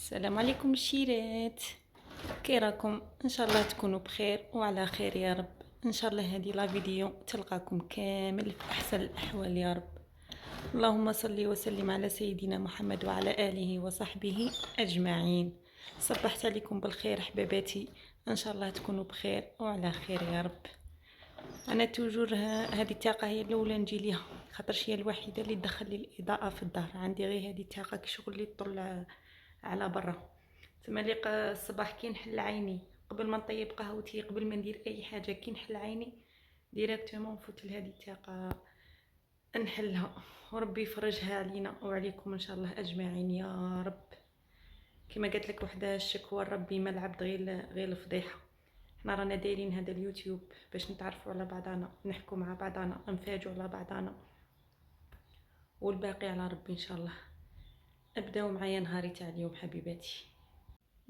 السلام عليكم الشيرات. كي راكم؟ ان شاء الله تكونوا بخير وعلى خير يا رب. ان شاء الله هذه لا فيديو تلقاكم كامل في احسن الاحوال يا رب. اللهم صل وسلم على سيدنا محمد وعلى اله وصحبه اجمعين. صبحت عليكم بالخير حباباتي، ان شاء الله تكونوا بخير وعلى خير يا رب. انا توجور هذه الطاقه هي الاولى نجي ليها، خاطرش هي الوحيده اللي تدخل لي الاضاءه في الدار. عندي غير هذه الطاقه كي شغل اللي تطلع على برا. ثم لي الصباح كي نحل عيني قبل ما نطيب قهوتي، قبل ما ندير اي حاجه، كي نحل عيني ديريكتومون نفوت لهذه الطاقه نحلها، وربي يفرجها علينا وعليكم ان شاء الله اجمعين يا رب. كما قالت لك وحده الشكوى ربي ما العبد غير الفضيحه. حنا رانا دايرين هذا اليوتيوب باش نتعرفوا على بعضنا، نحكوا مع بعضنا، نفاجئوا على بعضنا، والباقي على ربي ان شاء الله. ابداو معايا نهاري تاع اليوم حبيباتي.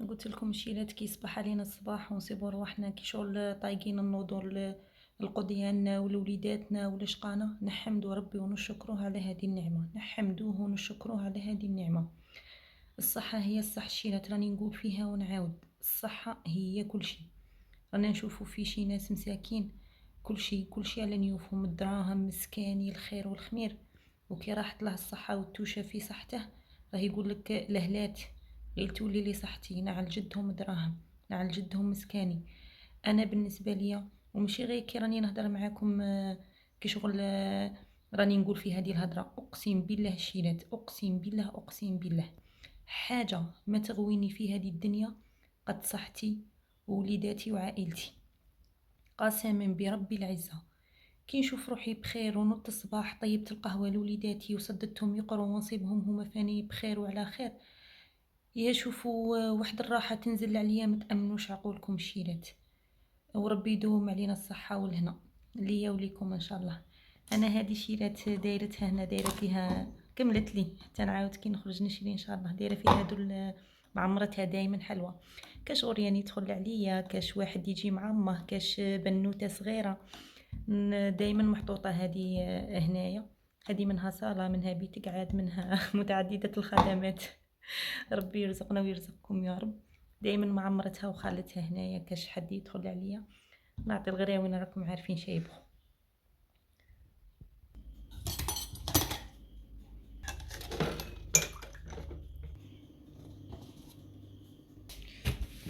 قلت لكم شيلات كي يصبح علينا الصباح ونصيبوا رواحنا كي شغل طايقين النوضوا القضياننا ولوليداتنا ولشقانا، نحمدوا ربي ونشكروه على هذه النعمه، نحمدوه ونشكروه على هذه النعمه. الصحه هي الصح شيلات، راني نقول فيها ونعاود، الصحه هي كل شيء. رانا نشوفوا في شي ناس مساكين كل شيء على نيوفهم، الدراهم مسكاني الخير والخمير، وكي راحت له الصحه والتوشه في صحته راه يقول لك لهلات غير تولي لي صحتي، نعل جدهم دراهم، نعل جدهم مسكاني. انا بالنسبه ليا ومشي غير كي راني نهضر معاكم كي شغل راني نقول في هذه الهضره، اقسم بالله الشيلات، اقسم بالله حاجه ما تغويني في هذه الدنيا قد صحتي ووليداتي وعائلتي، قسما برب العزه. كي نشوف روحي بخير ونط الصباح طيبت القهوه لوليداتي وسددتهم يقروا ونصيبهم هما فاني بخير وعلى خير، يا شوفوا واحد الراحه تنزل عليا ما تامنوش عقولكم شيلات. وربي يدوم علينا الصحه والهنا ليا وليكم ان شاء الله. انا هذه شيلات دايرتها هنا، دايره فيها كملت لي حتى نعاود كي نخرج نشري ان شاء الله، دايره فيها هادو معمرتها دايما حلوه. كاش غوريان يدخل عليا، كاش واحد يجي مع امه، كاش بنوته صغيره دايما محطوطه هذه هنايا. هذه منها صاله، منها بيت قعاد، منها متعدده الخدمات. ربي يرزقنا ويرزقكم يا رب. دايما معمرتها وخالتها هنايا، كاش حد يدخل عليا نعطي الغراوين راكم عارفين شايبه.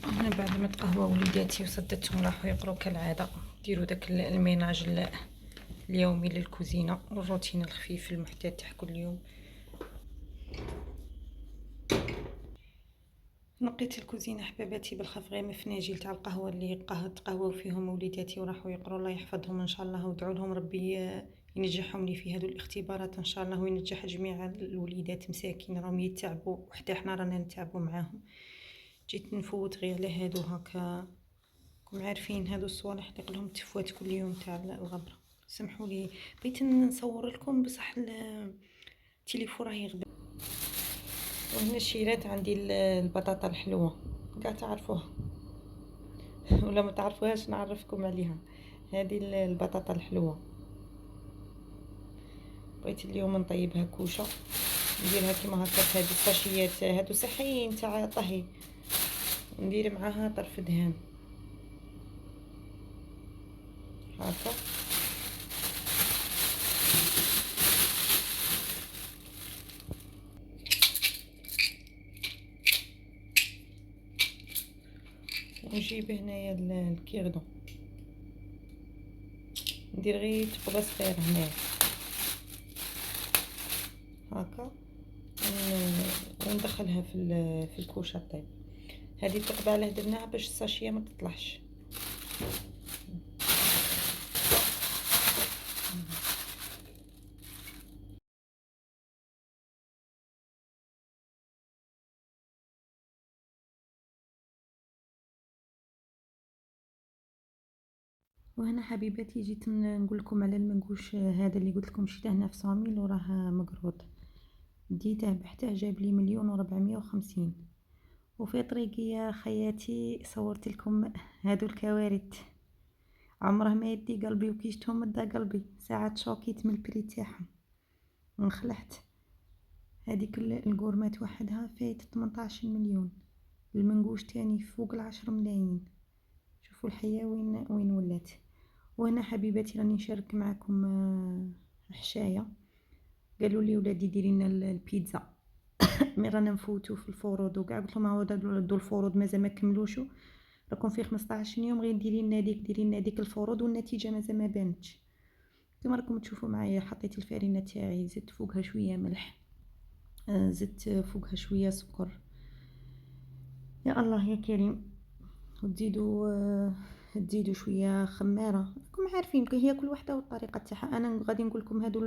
انا بعد ما تقهوى وليداتي وسدتهم راحوا يقروا كالعاده، ديروا داك الميناج اليومي للكوزينه والروتين الخفيف المحتاج تاع كل يوم. نقيت الكوزينه حباباتي بالخف غير مفناجيل تاع القهوه اللي تقهووا فيهم وليداتي وراحوا يقروا، الله يحفظهم ان شاء الله، ودعوا لهم ربي ينجحهم لي في هذو الاختبارات ان شاء الله، وينجح جميع الوليدات مساكين راهم يتعبوا وحتى احنا رانا نتعبوا معاهم. جيت نفوت غير على هادو هكا، راكم عارفين هادو الصوالح اللي قلهم تفوات كل يوم تاع الغبره. سمحوا لي بغيت نصور لكم بصح التليفون راه يغبى. وهنا الشيرات عندي البطاطا الحلوه كاع تعرفوها ولا ما تعرفوهاش نعرفكم عليها. هذه البطاطا الحلوه بغيت اليوم نطيبها كوشه، نديرها كيما هكا في هذه الساشيات هادو صحيين تاع طهي، ندير معاها طرف دهان هكا. ونجيب هنايا الكيردون، ندير غير تقبه صغيره هنايا هكا، وندخلها في الكوشه طيب. هذه التقبه علاه درناها باش الساشيه ما تطلعش. وهنا حبيباتي جيت نقول لكم على المنقوش هذا اللي قلت لكم شريته هنا في صاميل وراه مقروض، ديته بحته جاب لي 1,450,000. وفي طريقي يا خياتي صورت لكم هادو الكوارث، عمره ما يدي قلبي وكي شفتهم مدا قلبي، ساعات شوكيت من البري تاعهم، انخلعت. هذيك القورمات وحدها فايت 18 مليون، المنقوش تاني فوق 10 ملايين. شوفوا الحياة وين ولات. وهنا حبيباتي راني نشارك معكم حشايه. قالوا لي ولادي ديري لنا البيتزا مي رانا نفوتوا في الفروض وكاع. قلت لهم هاو دو الفروض مازال ما كملوش، راكم في 15 يوم غير ديري لنا ديك الفروض والنتيجه مازال ما بانتش. كما راكم تشوفوا معايا حطيت الفرينه تاعي، زدت فوقها شويه ملح، زدت فوقها شويه سكر. يا الله يا كريم. وتزيدوا شويه خماره، راكم عارفين هي كل وحده والطريقه تاعها. انا غادي نقول لكم هادو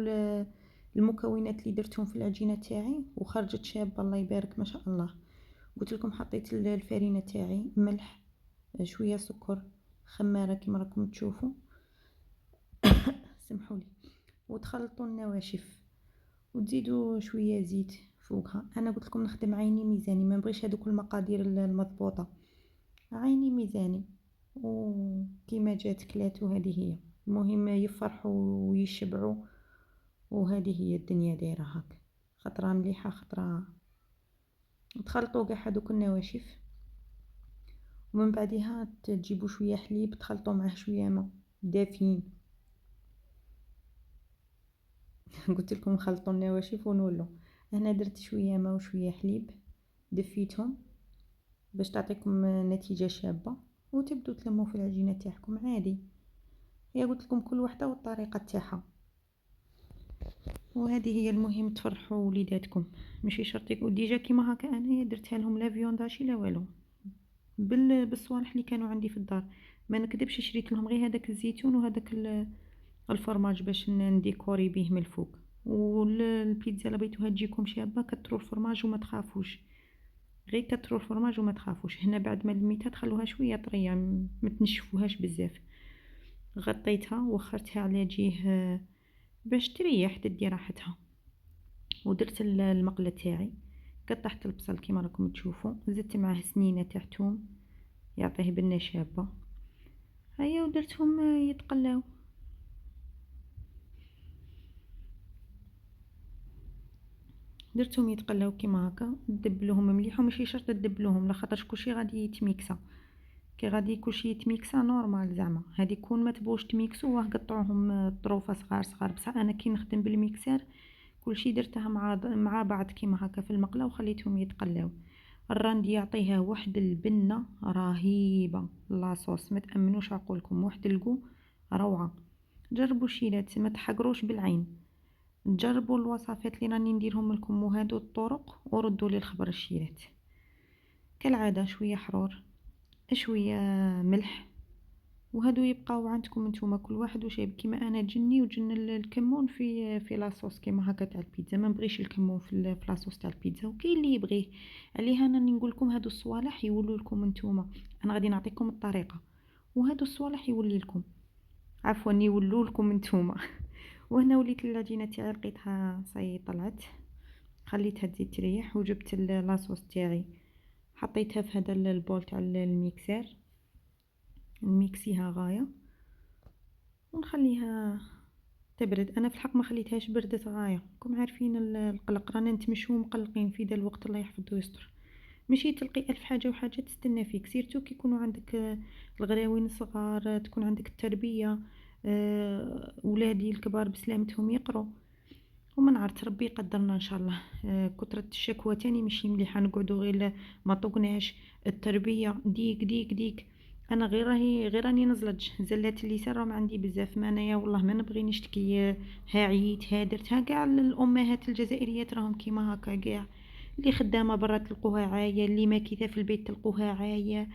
المكونات اللي درتهم في العجينه تاعي وخرجت شابه الله يبارك ما شاء الله. قلت لكم حطيت الفرينه تاعي، ملح، شويه سكر، خماره كما راكم تشوفوا سمحوا لي، وتخلطوا النواشف وتزيدوا شويه زيت فوقها. انا قلت لكم نخدم عيني ميزاني، ما نبغيش هذوك المقادير المضبوطه، عيني ميزاني وكيما جات كلاتو. هذه هي المهم، يفرحوا ويشبعوا، وهذه هي الدنيا دايره هاك. خطره مليحه خطره. تخلطوا كاع هذوك النواشف ومن بعدها تجيبوا شويه حليب تخلطوا معاه شويه ماء دافين. قلت لكم خلطوا النواشف ونولوا. هنا درت شويه ماء وشويه حليب، دفيتهم باش تعطيكم نتيجه شابه، وتبدو تلموا في العجينه تاعكم عادي. هي قلت لكم كل وحده والطريقه تاعها، وهذه هي المهم تفرحوا وليداتكم. ماشي شرط يكون ديجا كيما هكا. انايا درتها لهم لا فيونداشي لا والو، بالصوالح اللي كانوا عندي في الدار. ما نكذبش شريت لهم غير هذاك الزيتون وهذاك الفرماج باش نديكوري به من الفوق. والبيتزا اللي بغيتوها تجيكم شابه كتروا الفرماج وما تخافوش، غير كتروا الفرماج وما تخافوش. هنا بعد ما لميتها تخلوها شويه طريه، ما تنشفوهاش بزاف. غطيتها وخرتها على جهه باش تريح تدي راحتها. ودرت المقله تاعي، قطعت البصل كيما راكم تشوفوا، زدت معاه سنينه تاع توم يعطيه بنه شابه. هيا ودرتهم يتقلاو. درتهم يتقلاو كيما هكا، تدبلوهم مليح وماشي شرط تدبلوهم لخاطرش كلشي غادي يتميكسا. كي غادي كلشي يتميكسا نورمال زعما. هادي كون ما تبغوش تميكسو واه قطعوهم طروفه صغار صغار. بصح انا كي نخدم بالميكسر كلشي درتها مع بعض كيما هكا في المقله وخليتهم يتقلاو. الراندي يعطيها واحد البنه رهيبه، لاصوص ما تامنوش عقولكم، واحد الكو روعه. جربوا شيلات ما تحقروش بالعين، جربوا الوصفات اللي راني نديرهم لكم وهادو الطرق وردوا لي الخبر. الشيلات كالعاده شويه حرور، شويه ملح، وهادو يبقاو عندكم نتوما كل واحد وشايب. كيما انا جني وجن الكمون في لاصوص كيما هكا تاع البيتزا. ما نبغيش الكمون في لاصوص تاع البيتزا، وكاين اللي يبغيه. عليها انا نقول لكم هادو الصوالح يولوا لكم نتوما. انا غادي نعطيكم الطريقه وهادو الصوالح يولي لكم، عفوا يولوا لكم نتوما. وهنا وليت العجينه تاعي لقيتها صاي طلعت، خليتها تزيد تريح وجبت لاصوص تاعي حطيتها في هذا البول تاع الميكسر، نميكسيها غايه ونخليها تبرد. انا في الحق ما خليتهاش بردت غايه. راكم عارفين القلق، رانا نتمشوا مقلقين في ذا الوقت. الله يحفظه ويستر. ماشي تلقي الف حاجه وحاجه تستنى فيك، سيرتو كي يكونوا عندك الغراوين الصغار، تكون عندك التربيه، ولادي الكبار بسلامتهم يقروا. ومن عرفت ربي قدرنا ان شاء الله. كثرة الشكوى تاني ماشي مليحه، نقعدوا غير ما طقناش التربيه ديك ديك ديك. انا غير راني نزلج زلات اللسان راهم عندي بزاف. ما انايا والله ما نبغي نشتكي، ها عييت ها درت ها. كاع الامهات الجزائريات راهم كيما هكا كاع، اللي خدامه برا تلقوها عايه، اللي ماكيثه في البيت تلقوها عايه.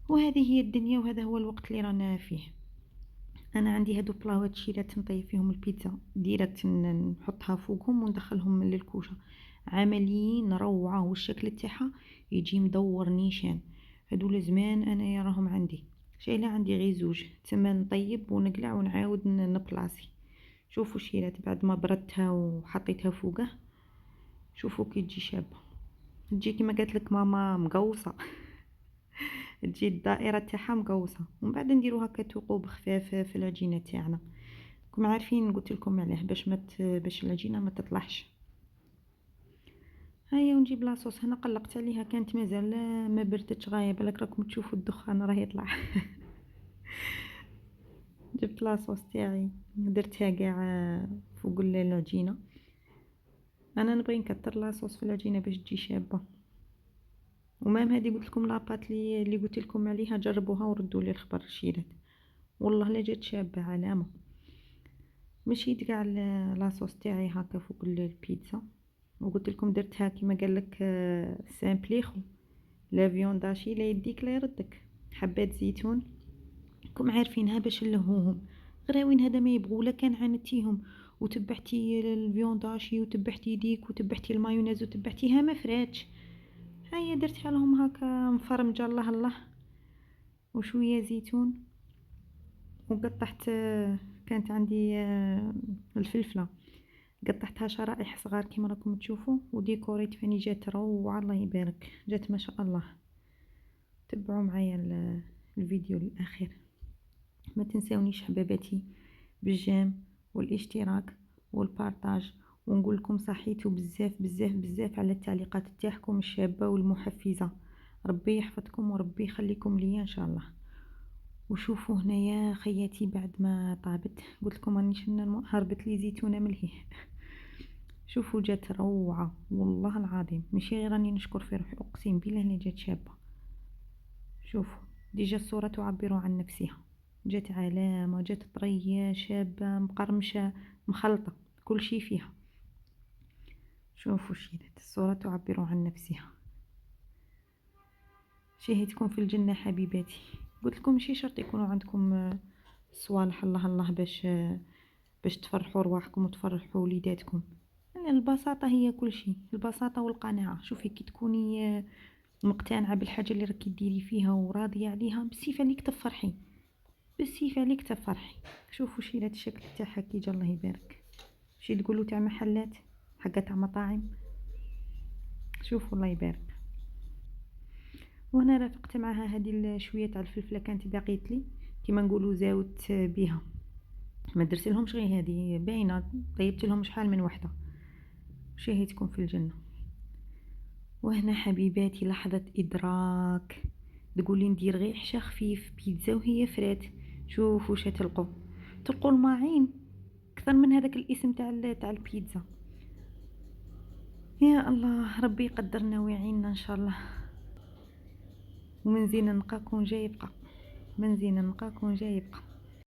وهذه هي الدنيا وهذا هو الوقت اللي رانا فيه. انا عندي هادو بلاوات شيلات نطيب فيهم البيتزا ديريكت، نحطها فوقهم وندخلهم للكوشه. عمليين روعه، والشكل تاعها يجي مدور نيشان. هادو لزمان انايا راهم عندي شايله، عندي غير زوج تما نطيب ونقلع ونعاود نبلاصي. شوفوا شيلات بعد ما بردتها وحطيتها فوقه، شوفوا كي تجي شابه، تجي كيما قالت لك ماما مقوصه. تجي الدائره تاعها مقوسه. ومن بعد نديرو هكا ثقوب خفاف في العجينه تاعنا. راكم عارفين قلت لكم عليه باش باش العجينه ما تطلعش. هيا ونجيب لاصوص. هنا قلقت عليها كانت مازال ما بردتش غايه، بالك راكم تشوفوا الدخان راه يطلع. جبت لاصوص تاعي درتها قاع فوق العجينه. انا نبغي نكتر لاصوص في العجينه باش تجي شابه. ومام هذه قلت لكم لاباط اللي قلت لكم عليها جربوها وردوا لي الخبر الشيرات، والله لا جات شابه علامه. مشيت كاع لاصوص تاعي هكا فوق البيتزا، وقلت لكم درتها كيما قال لك سامبليخو لا فيونداشي لا يديك لا يردك. حبات زيتون كم عارفينها باش نلهوهم، غراوين هذا ما يبغوا. ولا كان عانتيهم وتبعتي الفيونداشي وتبعتي ديك وتبعتي المايونيز وتبعتيها ما فراتش. هيا درتها لهم هكا مفرمجه الله الله، وشويه زيتون. وقطعت كانت عندي الفلفله، قطعتها شرائح صغار كيما راكم تشوفوا، وديكوريت فاني جات روعه الله يبارك، جات ما شاء الله. تبعوا معايا الفيديو الاخير. ما تنساونيش حباباتي بالجيم والاشتراك والبارطاج. ونقول لكم صحيتوا بزاف بزاف بزاف على التعليقات تاعكم الشابه والمحفزه. ربي يحفظكم وربي يخليكم ليا ان شاء الله. وشوفوا هنايا خياتي بعد ما طابت، قلت لكم رانيش هربت لي زيتونه ملهيه. شوفوا جات روعه والله العظيم، ماشي غير راني نشكر في روحي، اقسم بالله اللي جات شابه. شوفوا ديجا الصوره تعبر عن نفسها، جات علامه، جات طريه شابه مقرمشه مخلطه كل شي فيها. شوفوا شيرات الصوره تعبر عن نفسها. شهيتكم في الجنه حبيباتي. قلت لكم ماشي شرط يكونوا عندكم صوالح الله الله باش تفرحوا رواحكم وتفرحوا وليداتكم. يعني البساطه هي كل شيء، البساطه والقناعه. شوفي كي تكوني مقتنعه بالحاجه اللي راكي ديري فيها وراضيه عليها، بسيف عليك تفرحي، بسيف عليك تفرحي. شوفوا شيلات الشكل تاعها كي جا الله يبارك. شي تقولوا تاع محلات حاجه تاع مطاعم. شوفوا الله يبارك. وهنا رافقت معها هذه شويه تاع الفلفله كانت باقيت لي، كيما نقولوا زاوت بها، ما درت لهمش غير هذه باينه، طيبت لهم شحال من وحده. شهيتكم في الجنه. وهنا حبيباتي لحظه ادراك، تقولي ندير غير حشا خفيف بيتزا وهي فرات. شوفوا واش تلقوا الماعين اكثر من هذاك الاسم تاع البيتزا. يا الله ربي يقدرنا ويعيننا ان شاء الله. ومن زين نلقاكم جاي يبقى، من زين نلقاكم جاي يبقى.